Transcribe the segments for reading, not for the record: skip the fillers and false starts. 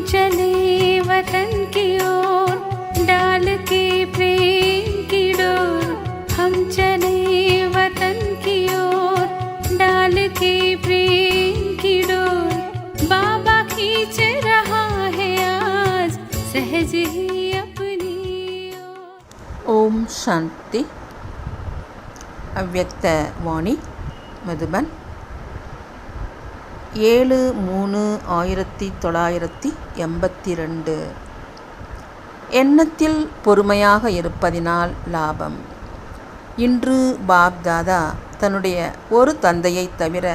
चले वतन की ओर डाल के प्रेम की डोर। हम चले वतन की ओर डाल के प्रेम की डोर। बाबा खींच रहा है आज सहज ही अपनी ओर। ஓம் சாந்தி. அவ்யக்த வாணி மதுபன் 7/3/1982. எண்ணத்தில் பொறுமையாக இருப்பதினால் லாபம். இன்று பாப்தாதா தன்னுடைய ஒரு தந்தையை தவிர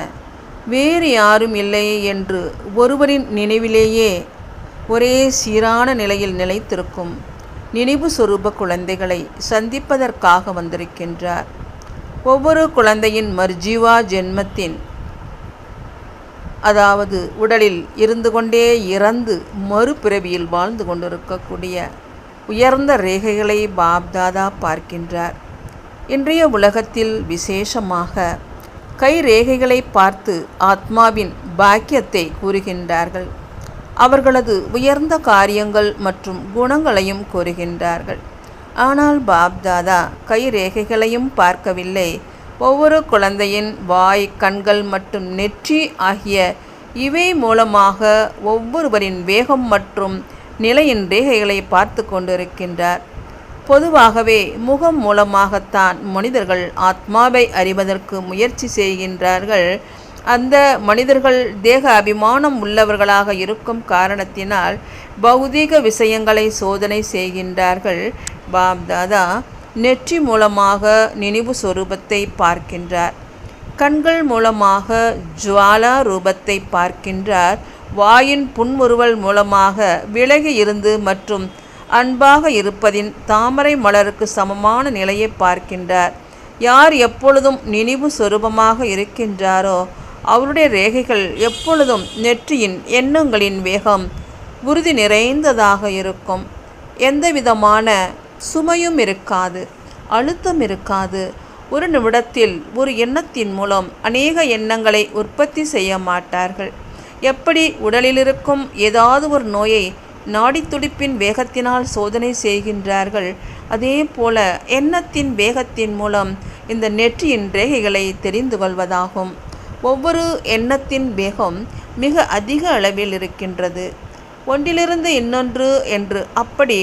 வேறு யாரும் இல்லை என்று ஒருவரின் நினைவிலேயே ஒரே சீரான நிலையில் நிலைத்திருக்கும் நினைவு சொரூப குழந்தைகளை சந்திப்பதற்காக வந்திருக்கின்றார். ஒவ்வொரு குழந்தையின் மர்ஜீவா ஜென்மத்தின், அதாவது உடலில் இருந்து கொண்டே இறந்து மறுபிறவியில் வாழ்ந்து கொண்டிருக்கக்கூடிய உயர்ந்த ரேகைகளை பாப்தாதா பார்க்கின்றார். இன்றைய உலகத்தில் விசேஷமாக கை ரேகைகளை பார்த்து ஆத்மாவின் பாக்கியத்தை கூறுகின்றார்கள். அவர்களது உயர்ந்த காரியங்கள் மற்றும் குணங்களையும் கூறுகின்றார்கள். ஆனால் பாப்தாதா கை ரேகைகளையும் பார்க்கவில்லை. ஒவ்வொரு குழந்தையின் வாய், கண்கள் மற்றும் நெற்றி ஆகிய இவை மூலமாக ஒவ்வொருவரின் வேகம் மற்றும் நிலையின் ரேகைகளை பார்த்து கொண்டிருக்கின்றார். பொதுவாகவே முகம் மூலமாகத்தான் மனிதர்கள் ஆத்மாவை அறிவதற்கு முயற்சி செய்கின்றார்கள். அந்த மனிதர்கள் தேக அபிமானம் உள்ளவர்களாக இருக்கும் காரணத்தினால் பௌதீக விஷயங்களை சோதனை செய்கின்றார்கள். பாப்தாதா நெற்றி மூலமாக நினைவு சொரூபத்தை பார்க்கின்றார். கண்கள் மூலமாக ஜுவாலா ரூபத்தை பார்க்கின்றார். வாயின் புன்முறுவல் மூலமாக விலகி இருந்து மற்றும் அன்பாக இருப்பதின் தாமரை மலருக்கு சமமான நிலையை பார்க்கின்றார். யார் எப்பொழுதும் நினைவு சொரூபமாக இருக்கின்றாரோ அவருடைய ரேகைகள் எப்பொழுதும் நெற்றியின் எண்ணங்களின் வேகம் உறுதி நிறைந்ததாக இருக்கும். எந்தவிதமான சுமையும் இருக்காது, அழுத்தம் இருக்காது. ஒரு நிமிடத்தில் ஒரு எண்ணத்தின் மூலம் அநேக எண்ணங்களை உற்பத்தி செய்ய மாட்டார்கள். எப்படி உடலில் இருக்கும் ஏதாவது ஒரு நோயை நாடித்துடிப்பின் வேகத்தினால் சோதனை செய்கின்றார்கள், அதே போல எண்ணத்தின் வேகத்தின் மூலம் இந்த நெற்றியின் ரேகைகளை தெரிந்து கொள்வதாகும். ஒவ்வொரு எண்ணத்தின் வேகம் மிக அதிக அளவில் இருக்கின்றது. ஒன்றிலிருந்து இன்னொன்று என்று அப்படி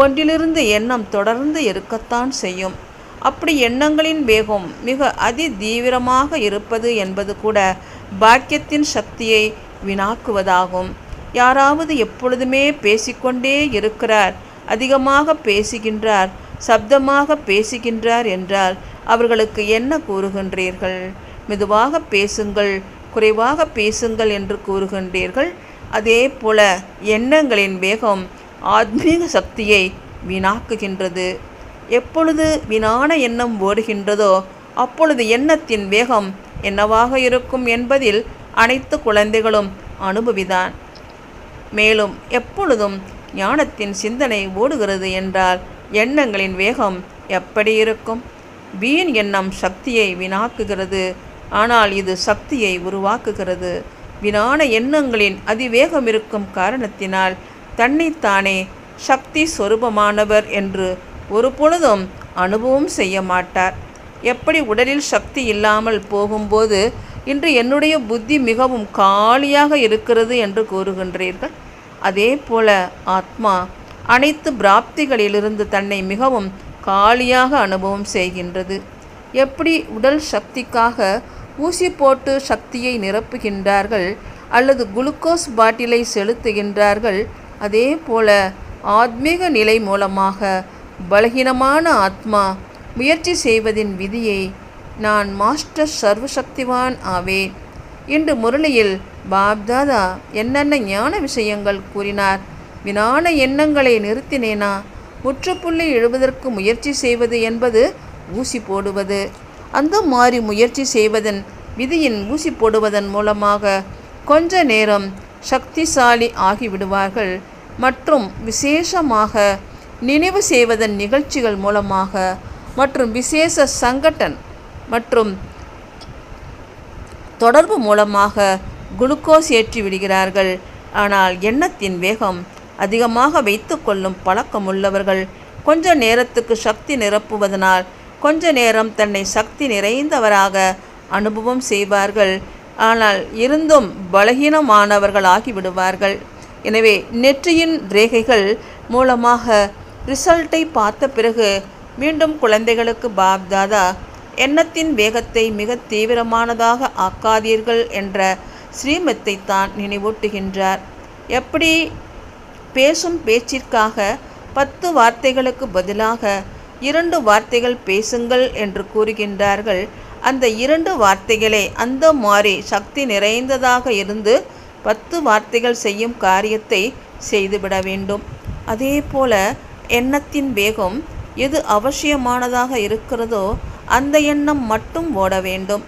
ஒன்றிலிருந்து எண்ணம் தொடர்ந்து இருக்கத்தான் செய்யும். அப்படி எண்ணங்களின் வேகம் மிக அதி தீவிரமாக இருப்பது என்பது கூட பாக்கியத்தின் சக்தியை வினாக்குவதாகும். யாராவது எப்பொழுதுமே பேசிக்கொண்டே இருக்கிறார், அதிகமாக பேசுகின்றார், சப்தமாக பேசுகின்றார் என்றால் அவர்களுக்கு என்ன கூறுகின்றீர்கள்? மெதுவாக பேசுங்கள், குறைவாக பேசுங்கள் என்று கூறுகின்றீர்கள். அதே போல எண்ணங்களின் வேகம் ஆத்மீக சக்தியை வினாக்குகின்றது. எப்பொழுது வினான எண்ணம் ஓடுகின்றதோ அப்பொழுது எண்ணத்தின் வேகம் என்னவாக இருக்கும் என்பதில் அனைத்து குழந்தைகளும் அனுபவிதான். மேலும் எப்பொழுதும் ஞானத்தின் சிந்தனை ஓடுகிறது என்றால் எண்ணங்களின் வேகம் எப்படி இருக்கும்? வீண் எண்ணம் சக்தியை வினாக்குகிறது, ஆனால் இது சக்தியை உருவாக்குகிறது. வினான எண்ணங்களின் அதிவேகம் இருக்கும் காரணத்தினால் தன்னைத்தானே சக்தி சொரூபமானவர் என்று ஒரு பொழுதும் அனுபவம் செய்ய மாட்டார். எப்படி உடலில் சக்தி இல்லாமல் போகும்போது இன்று என்னுடைய புத்தி மிகவும் காலியாக இருக்கிறது என்று கூறுகின்றீர்கள், அதே போல ஆத்மா அனைத்து பிராப்திகளிலிருந்து தன்னை மிகவும் காலியாக அனுபவம் செய்கின்றது. எப்படி உடல் சக்திக்காக ஊசி போட்டு சக்தியை நிரப்புகின்றார்கள் அல்லது குளுக்கோஸ் பாட்டிலை செலுத்துகின்றார்கள், அதே போல ஆத்மீக நிலை மூலமாக பலகீனமான ஆத்மா முயற்சி செய்வதின் விதியை நான் மாஸ்டர் சர்வசக்திவான் ஆவேன். இன்று முரளியில் பாப்தாதா என்னென்ன ஞான விஷயங்கள் கூறினார்? வினான எண்ணங்களை நிறுத்தினேனா? முற்றுப்புள்ளி எழுவதற்கு முயற்சி செய்வது என்பது ஊசி போடுவது. அந்த மாதிரி முயற்சி செய்வதன் விதியின் ஊசி போடுவதன் மூலமாக கொஞ்ச நேரம் சக்திசாலி ஆகிவிடுவார்கள். மற்றும் விசேஷமாக நினைவு செய்வதன் நிகழ்ச்சிகள் மூலமாக மற்றும் விசேஷ சங்கடன் மற்றும் தொடர்பு மூலமாக குளுக்கோஸ் ஏற்றி விடுகிறார்கள். ஆனால் எண்ணத்தின் வேகம் அதிகமாக வைத்து கொள்ளும் பழக்கம் உள்ளவர்கள் கொஞ்ச நேரத்துக்கு சக்தி நிரப்புவதனால் கொஞ்ச நேரம் தன்னை சக்தி நிறைந்தவராக அனுபவம் செய்வார்கள். ஆனால் இருந்தும் பலகீனமானவர்கள் ஆகிவிடுவார்கள். எனவே நெற்றியின் ரேகைகள் மூலமாக ரிசல்ட்டை பார்த்த பிறகு மீண்டும் குழந்தைகளுக்கு பாப்தாதா எண்ணத்தின் வேகத்தை மிக தீவிரமானதாக ஆக்காதீர்கள் என்ற ஸ்ரீமத்தை தான் நினைவூட்டுகின்றார். எப்படி பேசும் பேச்சிற்காக 10 வார்த்தைகளுக்கு பதிலாக 2 வார்த்தைகள் பேசுங்கள் என்று கூறுகின்றார்கள். அந்த 2 வார்த்தைகளே அந்த மாதிரி சக்தி நிறைந்ததாக இருந்து 10 வார்த்தைகள் செய்யும் காரியத்தை செய்துவிட வேண்டும். அதே போல எண்ணத்தின் வேகம் எது அவசியமானதாக இருக்கிறதோ அந்த எண்ணம் மட்டும் ஓட வேண்டும்.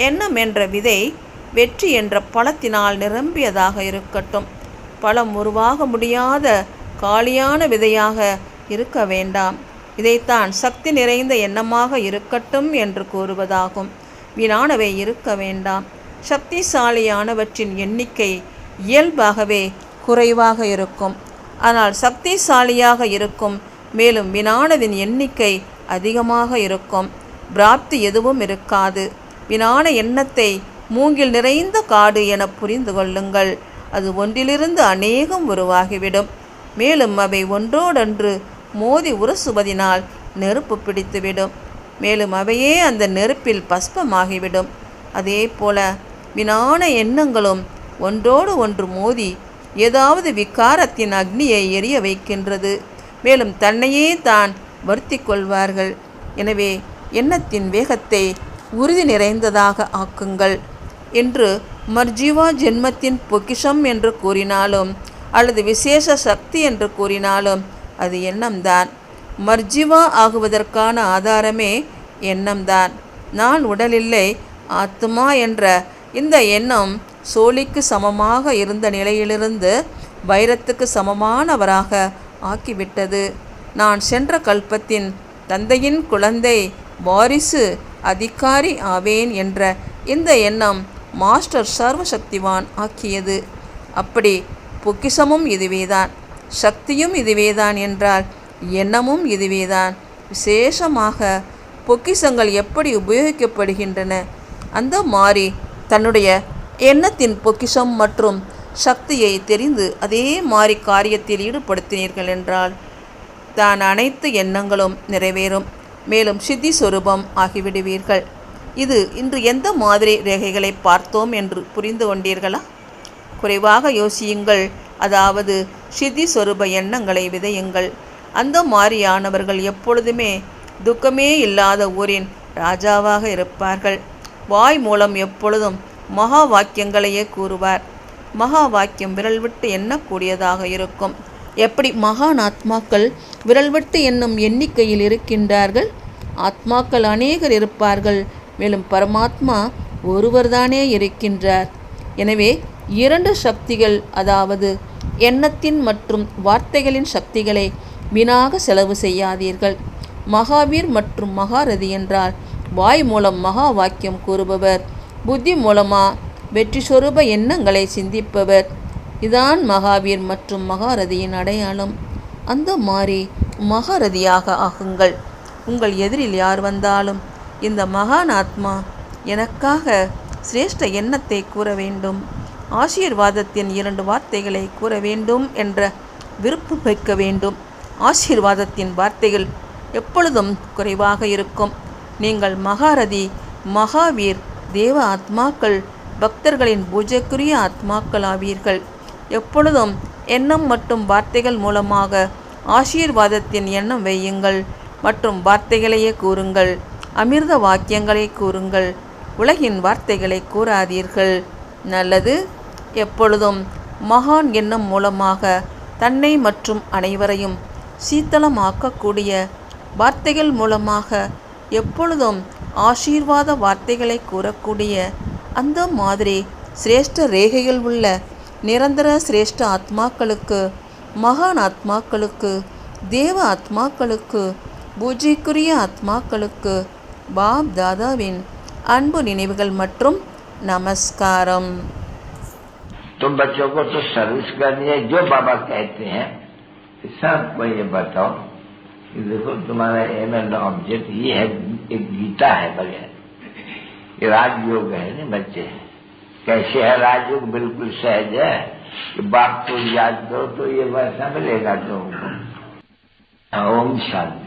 எண்ணம் என்ற விதை வெற்றி என்ற பழத்தினால் நிரம்பியதாக இருக்கட்டும். பழம் உருவாக முடியாத காலியான விதையாக இருக்க வேண்டாம். இதைத்தான் சக்தி நிறைந்த எண்ணமாக இருக்கட்டும் என்று கூறுவதாகும். வீணானவை இருக்க வேண்டாம். சக்திசாலியானவற்றின் எண்ணிக்கை இயல்பாகவே குறைவாக இருக்கும். ஆனால் சக்திசாலியாக இருக்கும் மேலும் வீணானதின் எண்ணிக்கை அதிகமாக இருக்கும். பிராப்தி எதுவும் இருக்காது. வீணான எண்ணத்தை மூங்கில் நிறைந்த காடு என புரிந்து கொள்ளுங்கள். அது ஒன்றிலிருந்து அநேகம் உருவாகிவிடும். மேலும் அவை ஒன்றோடொன்று மோதி உரசுவதினால் நெருப்பு பிடித்துவிடும். மேலும் அவையே அந்த நெருப்பில் பஸ்பமாகிவிடும். அதே போல வீணான எண்ணங்களும் ஒன்றோடு ஒன்று மோதி ஏதாவது விகாரத்தின் அக்னியை எரிய வைக்கின்றது. மேலும் தன்னையே தான் வருத்தி கொள்வார்கள். எனவே எண்ணத்தின் வேகத்தை உறுதி நிறைந்ததாக ஆக்குங்கள் என்று மர்ஜீவா ஜென்மத்தின் பொக்கிஷம் என்று கூறினாலும் அல்லது விசேஷ சக்தி என்று கூறினாலும் அது எண்ணம்தான். மர்ஜீவா ஆகுவதற்கான ஆதாரமே எண்ணம்தான். நான் உடலில்லை, ஆத்மா என்ற இந்த எண்ணம் சோழிக்கு சமமாக இருந்த நிலையிலிருந்து வைரத்துக்கு சமமானவராக ஆக்கிவிட்டது. நான் சென்ற கல்பத்தின் தந்தையின் குழந்தை, வாரிசு, அதிகாரி ஆவேன் என்ற இந்த எண்ணம் மாஸ்டர் சர்வசக்திவான் ஆக்கியது. அப்படி பொக்கிஷமும் இதுவேதான், சக்தியும் இதுவேதான் என்றால் எண்ணமும் இதுவேதான். விசேஷமாக பொக்கிஷங்கள் எப்படி உபயோகிக்கப்படுகின்றன அந்த மாதிரி தன்னுடைய எண்ணத்தின் பொக்கிஷம் மற்றும் சக்தியை தெரிந்து அதே மாதிரி காரியத்தில் ஈடுபடுத்தினீர்கள் என்றால் தான் அனைத்து எண்ணங்களும் நிறைவேறும். மேலும் சித்தி சொரூபம் ஆகிவிடுவீர்கள். இது இன்று எந்த மாதிரி ரேகைகளை பார்த்தோம் என்று புரிந்து கொண்டீர்களா? குறைவாக யோசியுங்கள். அதாவது சித்தி சொரூப எண்ணங்களை விதையுங்கள். அந்த மாதிரியானவர்கள் எப்பொழுதுமே துக்கமே இல்லாத ஊரின் ராஜாவாக இருப்பார்கள். வாய் மூலம் எப்பொழுதும் மகா வாக்கியங்களையே கூறுவார். மகா வாக்கியம் விரல் விட்டு எண்ணக்கூடியதாக இருக்கும். எப்படி மகான் ஆத்மாக்கள் விரல் விட்டு எண்ணும் எண்ணிக்கையில் இருக்கின்றார்கள். ஆத்மாக்கள் அநேகர் இருப்பார்கள். மேலும் பரமாத்மா ஒருவர்தானே இருக்கின்றார். எனவே 2 சக்திகள், அதாவது எண்ணத்தின் மற்றும் வார்த்தைகளின் சக்திகளை வீணாக செலவு செய்யாதீர்கள். மகாவீர் மற்றும் மகாரதி என்றால் வாய் மூலம் மகா வாக்கியம் கூறுபவர், புத்தி மூலமா வெற்றி சொரூப எண்ணங்களை சிந்திப்பவர். இதான் மகாவீர் மற்றும் மகாரதியின் அடையாளம். அந்த மாதிரி மகாரதியாக ஆகுங்கள். உங்கள் எதிரில் யார் வந்தாலும் இந்த மகான் ஆத்மா எனக்காக சிரேஷ்ட எண்ணத்தை கூற வேண்டும், ஆசீர்வாதத்தின் 2 வார்த்தைகளை கூற வேண்டும் என்ற விருப்பம் வைக்க வேண்டும். ஆசீர்வாதத்தின் வார்த்தைகள் எப்பொழுதும் குறைவாக இருக்கும். நீங்கள் மகாரதி, மகாவீர், தேவ ஆத்மாக்கள், பக்தர்களின் பூஜைக்குரிய ஆத்மாக்கள் ஆவீர்கள். எப்பொழுதும் எண்ணம் மற்றும் வார்த்தைகள் மூலமாக ஆசீர்வாதத்தின் எண்ணம் வையுங்கள் மற்றும் வார்த்தைகளையே கூறுங்கள். அமிர்த வாக்கியங்களை கூறுங்கள். உலகின் வார்த்தைகளை கூறாதீர்கள். நல்லது. எப்பொழுதும் மகான் எண்ணம் மூலமாக தன்னை மற்றும் அனைவரையும் சீத்தளமாக்கக்கூடிய வார்த்தைகள் மூலமாக எப்பொழுதும் ஆசீர்வாத வார்த்தைகளை கூறக்கூடிய அந்த மாதிரி சிரேஷ்ட ரேகைகள் உள்ள நிரந்தர சிரேஷ்ட ஆத்மாக்களுக்கு, மகான் ஆத்மாக்களுக்கு, தேவ ஆத்மாக்களுக்கு, பூஜைக்குரிய ஆத்மாக்களுக்கு பாப் தாதாவின் அன்பு நினைவுகள் மற்றும் நமஸ்காரம். तुम बच्चों को तो सर्विस करनी है, जो बाबा कहते हैं सबको ये बताओ कि देखो तुम्हारा एम एंड ऑब्जेक्ट ये है, एक गीता है बगैर, ये राजयोग है ना बच्चे। कैसे है राजयोग? बिल्कुल सहज है कि बाप को याद करो तो ये वैसा मिलेगा तुमको। ओम शांति।